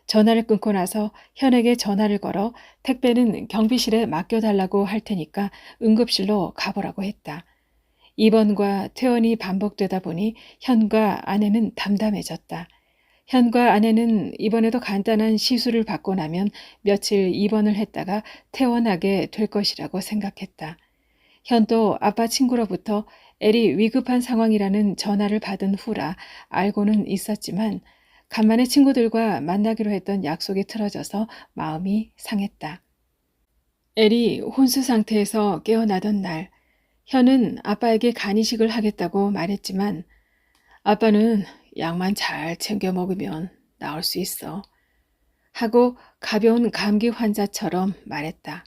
전화를 끊고 나서 현에게 전화를 걸어 택배는 경비실에 맡겨달라고 할 테니까 응급실로 가보라고 했다. 입원과 퇴원이 반복되다 보니 현과 아내는 담담해졌다. 현과 아내는 이번에도 간단한 시술을 받고 나면 며칠 입원을 했다가 퇴원하게 될 것이라고 생각했다. 현도 아빠 친구로부터 엘이 위급한 상황이라는 전화를 받은 후라 알고는 있었지만 간만에 친구들과 만나기로 했던 약속이 틀어져서 마음이 상했다. 엘이 혼수 상태에서 깨어나던 날, 현은 아빠에게 간이식을 하겠다고 말했지만 아빠는 약만 잘 챙겨 먹으면 나을 수 있어. 하고 가벼운 감기 환자처럼 말했다.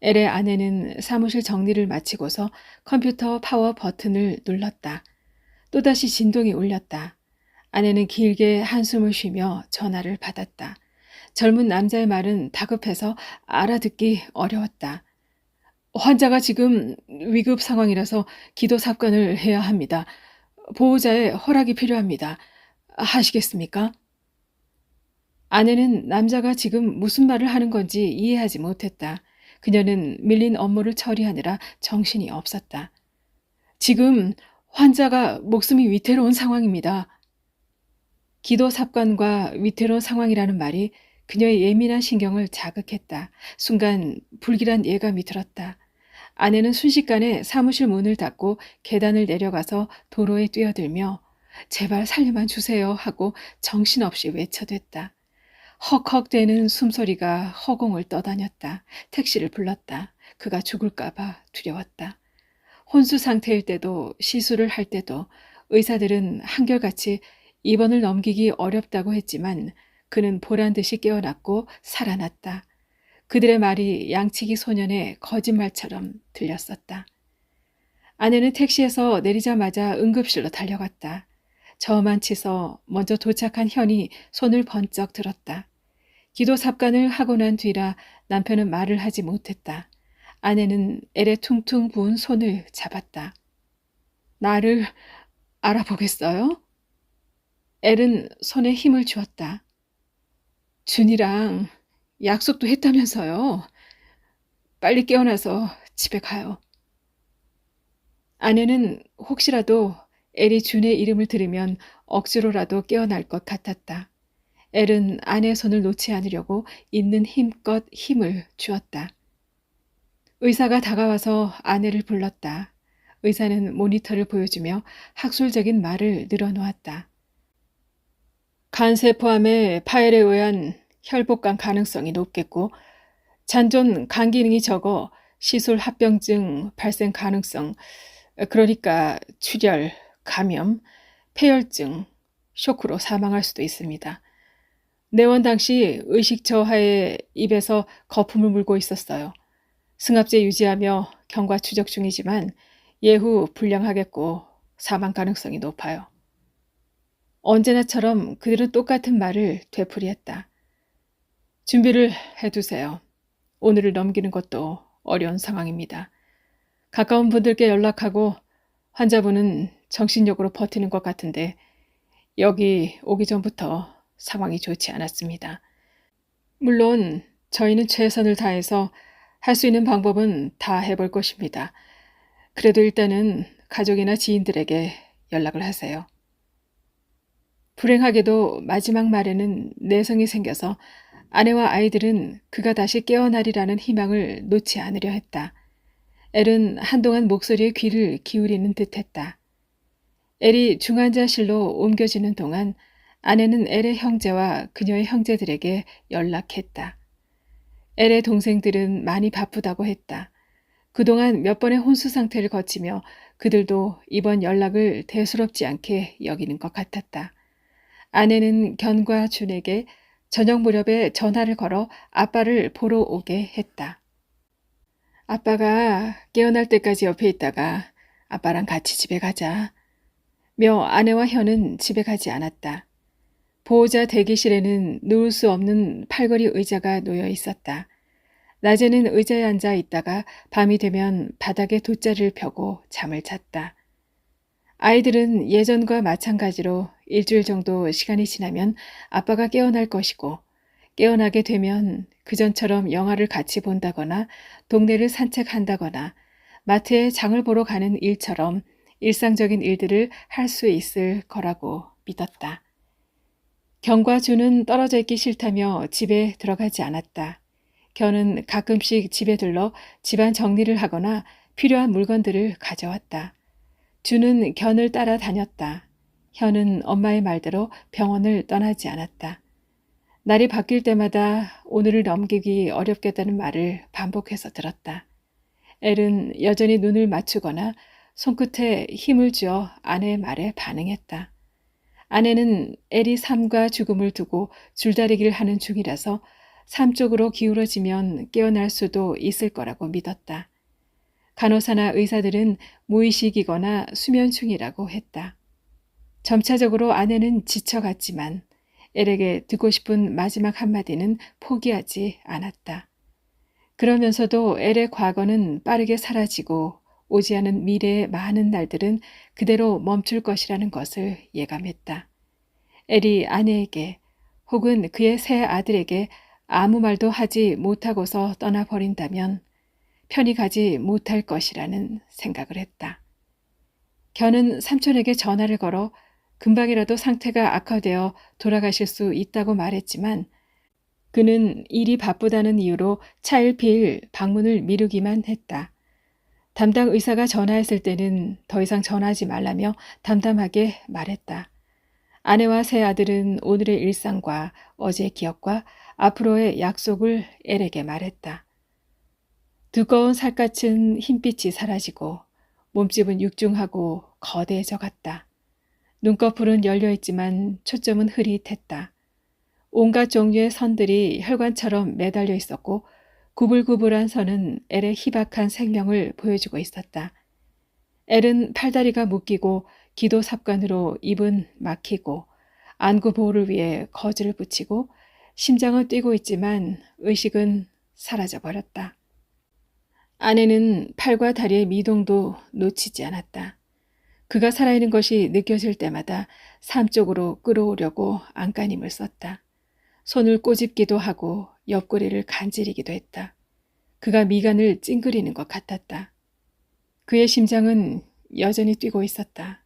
엘의 아내는 사무실 정리를 마치고서 컴퓨터 파워 버튼을 눌렀다. 또다시 진동이 울렸다. 아내는 길게 한숨을 쉬며 전화를 받았다. 젊은 남자의 말은 다급해서 알아듣기 어려웠다. 환자가 지금 위급 상황이라서 기도 삽관을 해야 합니다. 보호자의 허락이 필요합니다. 하시겠습니까? 아내는 남자가 지금 무슨 말을 하는 건지 이해하지 못했다. 그녀는 밀린 업무를 처리하느라 정신이 없었다. 지금 환자가 목숨이 위태로운 상황입니다. 기도 삽관과 위태로운 상황이라는 말이 그녀의 예민한 신경을 자극했다. 순간 불길한 예감이 들었다. 아내는 순식간에 사무실 문을 닫고 계단을 내려가서 도로에 뛰어들며 제발 살려만 주세요 하고 정신없이 외쳐댔다. 헉헉대는 숨소리가 허공을 떠다녔다. 택시를 불렀다. 그가 죽을까봐 두려웠다. 혼수 상태일 때도 시술을 할 때도 의사들은 한결같이 입원을 넘기기 어렵다고 했지만 그는 보란듯이 깨어났고 살아났다. 그들의 말이 양치기 소년의 거짓말처럼 들렸었다. 아내는 택시에서 내리자마자 응급실로 달려갔다. 저만치서 먼저 도착한 현이 손을 번쩍 들었다. 기도 삽관을 하고 난 뒤라 남편은 말을 하지 못했다. 아내는 엘의 퉁퉁 부은 손을 잡았다. 나를 알아보겠어요? 엘은 손에 힘을 주었다. 준이랑 약속도 했다면서요. 빨리 깨어나서 집에 가요. 아내는 혹시라도 엘이 준의 이름을 들으면 억지로라도 깨어날 것 같았다. 엘은 아내의 손을 놓지 않으려고 있는 힘껏 힘을 주었다. 의사가 다가와서 아내를 불렀다. 의사는 모니터를 보여주며 학술적인 말을 늘어놓았다. 간세포암의 파열에 의한 혈복강 가능성이 높겠고 잔존 간 기능이 적어 시술 합병증 발생 가능성, 그러니까 출혈, 감염, 폐혈증, 쇼크로 사망할 수도 있습니다. 내원 당시 의식 저하에 입에서 거품을 물고 있었어요. 승합제 유지하며 경과 추적 중이지만 예후 불량하겠고 사망 가능성이 높아요. 언제나처럼 그들은 똑같은 말을 되풀이했다. 준비를 해두세요. 오늘을 넘기는 것도 어려운 상황입니다. 가까운 분들께 연락하고 환자분은 정신력으로 버티는 것 같은데 여기 오기 전부터 상황이 좋지 않았습니다. 물론 저희는 최선을 다해서 할 수 있는 방법은 다 해볼 것입니다. 그래도 일단은 가족이나 지인들에게 연락을 하세요. 불행하게도 마지막 말에는 내성이 생겨서 아내와 아이들은 그가 다시 깨어나리라는 희망을 놓지 않으려 했다. 엘은 한동안 목소리에 귀를 기울이는 듯했다. 엘이 중환자실로 옮겨지는 동안 아내는 엘의 형제와 그녀의 형제들에게 연락했다. 엘의 동생들은 많이 바쁘다고 했다. 그동안 몇 번의 혼수 상태를 거치며 그들도 이번 연락을 대수롭지 않게 여기는 것 같았다. 아내는 견과 준에게 저녁 무렵에 전화를 걸어 아빠를 보러 오게 했다. 아빠가 깨어날 때까지 옆에 있다가 아빠랑 같이 집에 가자. 며 아내와 현은 집에 가지 않았다. 보호자 대기실에는 누울 수 없는 팔걸이 의자가 놓여 있었다. 낮에는 의자에 앉아 있다가 밤이 되면 바닥에 돗자리를 펴고 잠을 잤다. 아이들은 예전과 마찬가지로 일주일 정도 시간이 지나면 아빠가 깨어날 것이고 깨어나게 되면 그전처럼 영화를 같이 본다거나 동네를 산책한다거나 마트에 장을 보러 가는 일처럼 일상적인 일들을 할 수 있을 거라고 믿었다. 견과 준은 떨어져 있기 싫다며 집에 들어가지 않았다. 견은 가끔씩 집에 들러 집안 정리를 하거나 필요한 물건들을 가져왔다. 준은 견을 따라 다녔다. 현은 엄마의 말대로 병원을 떠나지 않았다. 날이 바뀔 때마다 오늘을 넘기기 어렵겠다는 말을 반복해서 들었다. 엘은 여전히 눈을 맞추거나 손끝에 힘을 주어 아내의 말에 반응했다. 아내는 엘이 삶과 죽음을 두고 줄다리기를 하는 중이라서 삶 쪽으로 기울어지면 깨어날 수도 있을 거라고 믿었다. 간호사나 의사들은 무의식이거나 수면 중이라고 했다. 점차적으로 아내는 지쳐갔지만 엘에게 듣고 싶은 마지막 한마디는 포기하지 않았다. 그러면서도 엘의 과거는 빠르게 사라지고 오지 않은 미래의 많은 날들은 그대로 멈출 것이라는 것을 예감했다. 엘이 아내에게 혹은 그의 새 아들에게 아무 말도 하지 못하고서 떠나버린다면 편히 가지 못할 것이라는 생각을 했다. 견은 삼촌에게 전화를 걸어 금방이라도 상태가 악화되어 돌아가실 수 있다고 말했지만 그는 일이 바쁘다는 이유로 차일피일 방문을 미루기만 했다. 담당 의사가 전화했을 때는 더 이상 전화하지 말라며 담담하게 말했다. 아내와 새 아들은 오늘의 일상과 어제의 기억과 앞으로의 약속을 엘에게 말했다. 두꺼운 살갗은 흰빛이 사라지고 몸집은 육중하고 거대해져 갔다. 눈꺼풀은 열려있지만 초점은 흐릿했다. 온갖 종류의 선들이 혈관처럼 매달려 있었고 구불구불한 선은 엘의 희박한 생명을 보여주고 있었다. 엘은 팔다리가 묶이고 기도 삽관으로 입은 막히고 안구 보호를 위해 거즈를 붙이고 심장은 뛰고 있지만 의식은 사라져 버렸다. 아내는 팔과 다리의 미동도 놓치지 않았다. 그가 살아있는 것이 느껴질 때마다 삶 쪽으로 끌어오려고 안간힘을 썼다. 손을 꼬집기도 하고 옆구리를 간지리기도 했다. 그가 미간을 찡그리는 것 같았다. 그의 심장은 여전히 뛰고 있었다.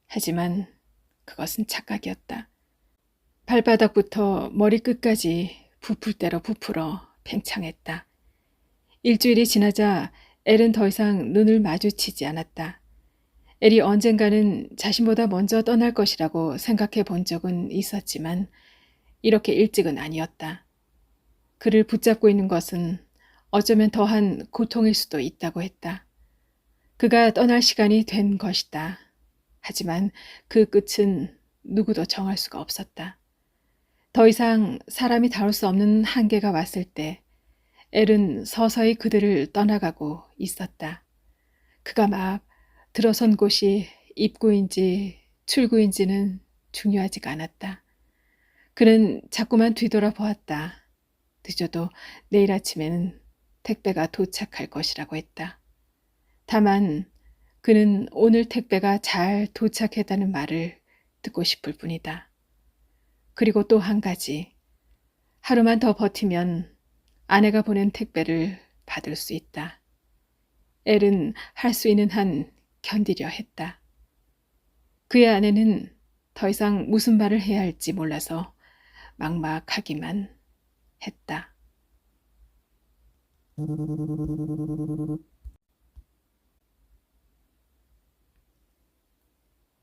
하지만 그것은 착각이었다. 발바닥부터 머리끝까지 부풀 대로 부풀어 팽창했다. 일주일이 지나자 엘은 더 이상 눈을 마주치지 않았다. 엘이 언젠가는 자신보다 먼저 떠날 것이라고 생각해 본 적은 있었지만 이렇게 일찍은 아니었다. 그를 붙잡고 있는 것은 어쩌면 더한 고통일 수도 있다고 했다. 그가 떠날 시간이 된 것이다. 하지만 그 끝은 누구도 정할 수가 없었다. 더 이상 사람이 다룰 수 없는 한계가 왔을 때 엘은 서서히 그들을 떠나가고 있었다. 그가 막 들어선 곳이 입구인지 출구인지는 중요하지가 않았다. 그는 자꾸만 뒤돌아 보았다. 늦어도 내일 아침에는 택배가 도착할 것이라고 했다. 다만 그는 오늘 택배가 잘 도착했다는 말을 듣고 싶을 뿐이다. 그리고 또 한 가지, 하루만 더 버티면 아내가 보낸 택배를 받을 수 있다. 엘은 할 수 있는 한 견디려 했다. 그의 아내는 더 이상 무슨 말을 해야 할지 몰라서 막막하기만 했다.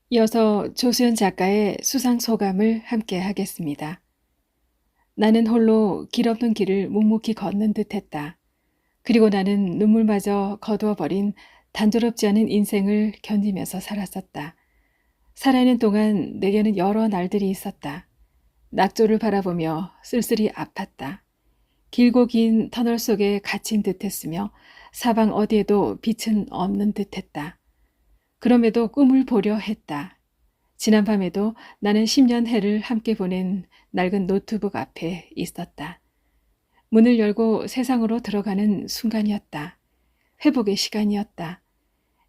이어서 조수연 작가의 수상 소감을 함께 하겠습니다. 나는 홀로 길 없는 길을 묵묵히 걷는 듯했다. 그리고 나는 눈물마저 거두어버린 단조롭지 않은 인생을 견디면서 살았었다. 살아있는 동안 내게는 여러 날들이 있었다. 낙조를 바라보며 쓸쓸히 아팠다. 길고 긴 터널 속에 갇힌 듯했으며 사방 어디에도 빛은 없는 듯했다. 그럼에도 꿈을 보려 했다. 지난밤에도 나는 10년 해를 함께 보낸 낡은 노트북 앞에 있었다. 문을 열고 세상으로 들어가는 순간이었다. 회복의 시간이었다.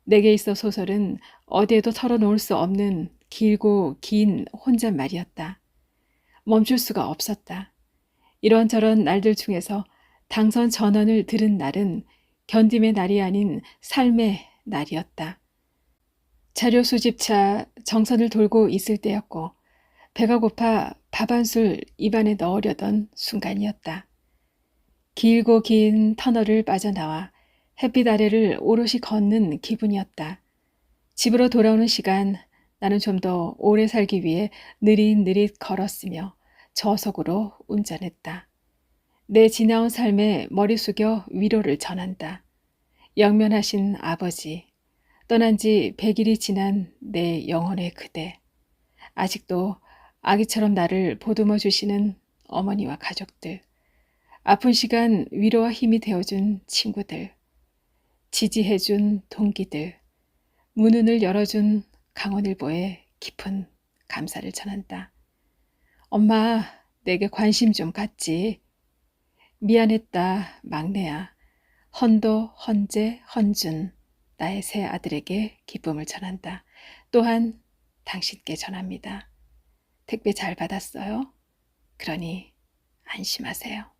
내게 있어 소설은 어디에도 털어놓을 수 없는 길고 긴 혼잣말이었다. 멈출 수가 없었다. 이런저런 날들 중에서 당선 전원을 들은 날은 견딤의 날이 아닌 삶의 날이었다. 자료 수집차 정선을 돌고 있을 때였고 배가 고파 밥 한 술 입안에 넣으려던 순간이었다. 길고 긴 터널을 빠져나와 햇빛 아래를 오롯이 걷는 기분이었다. 집으로 돌아오는 시간 나는 좀 더 오래 살기 위해 느릿느릿 걸었으며 저속으로 운전했다. 내 지나온 삶에 머리 숙여 위로를 전한다. 영면하신 아버지, 떠난 지 100일이 지난 내 영혼의 그대, 아직도 아기처럼 나를 보듬어 주시는 어머니와 가족들, 아픈 시간 위로와 힘이 되어준 친구들, 지지해준 동기들, 문을 열어준 강원일보에 깊은 감사를 전한다. 엄마, 내게 관심 좀 갖지. 미안했다, 막내야. 헌도, 헌재, 헌준, 나의 세 아들에게 기쁨을 전한다. 또한 당신께 전합니다. 택배 잘 받았어요? 그러니 안심하세요.